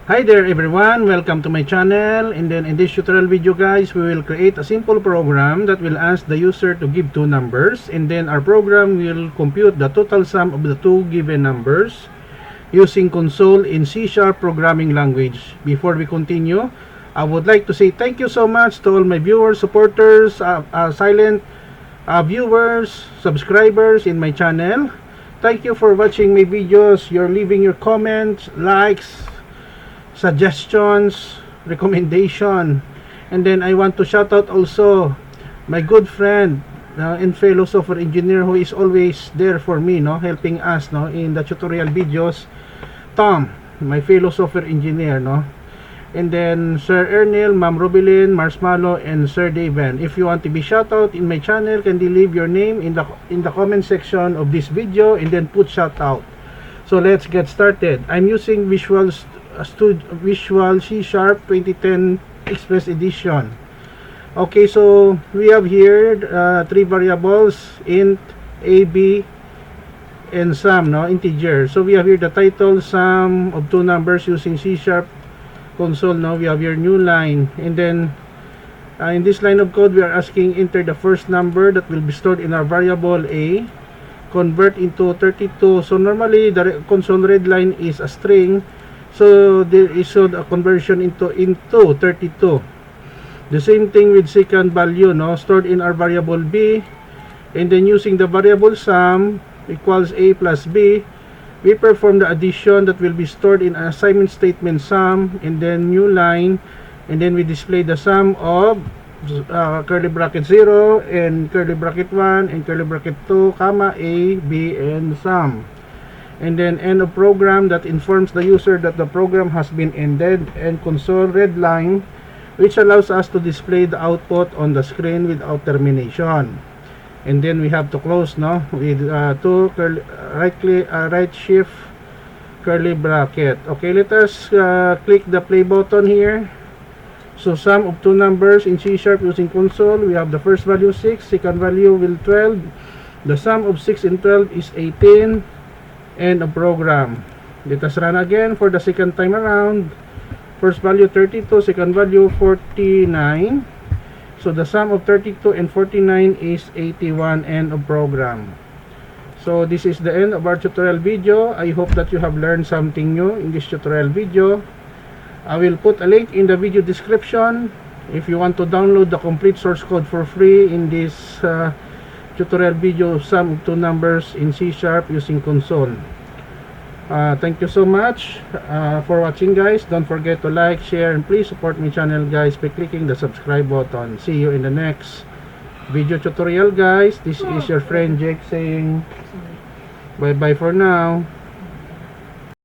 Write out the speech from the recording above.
Hi there everyone, welcome to my channel. And then in this tutorial video guys, we will create a simple program that will ask the user to give two numbers, and then our program will compute the total sum of the two given numbers using console in C# programming language. Before we continue, I would like to say thank you so much to all my viewers, supporters, silent viewers, subscribers in my channel. Thank you for watching my videos. You're leaving your comments, likes, suggestions, recommendation. And then I want to shout out also my good friend and fellow software engineer who is always there for me, helping us in the tutorial videos, Tom, my fellow software engineer, and then Sir Ernil, Ma'am Robilin, Marshmallow, and Sir Daven. If you want to be shout out in my channel, can you leave your name in the comment section of this video and then put shout out. So let's get started. I'm using Visual C# 2010 Express Edition. Okay, so we have here three variables: int, a, b, and sum, integer. So we have here the title, sum of two numbers using C# console. We have your new line, and then in this line of code we are asking enter the first number that will be stored in our variable a, convert into 32. So normally the console red line is a string, so there is a conversion into 32. The same thing with second value, stored in our variable b, and then using the variable sum equals a plus b, we perform the addition that will be stored in an assignment statement sum, and then new line, and then we display the sum of curly bracket 0 and curly bracket 1 and curly bracket 2 comma a, b, and sum. And then end of program that informs the user that the program has been ended, and console red line, which allows us to display the output on the screen without termination. And then we have to close with two right shift curly bracket. Okay, let us click the play button here. So sum of two numbers in C# using console, we have the first value 6, second value will 12. The sum of 6 and 12 is 18. End of program. Let us run again for the second time around. First value 32, second value 49. So the sum of 32 and 49 is 81. End of program. So this is the end of our tutorial video. I hope that you have learned something new in this tutorial video. I will put a link in the video description if you want to download the complete source code for free in this tutorial video, sum of two numbers in C# using console. Thank you so much for watching guys. Don't forget to like, share, and please support my channel guys by clicking the subscribe button. See you in the next video tutorial guys. This is your friend Jake saying bye bye for now.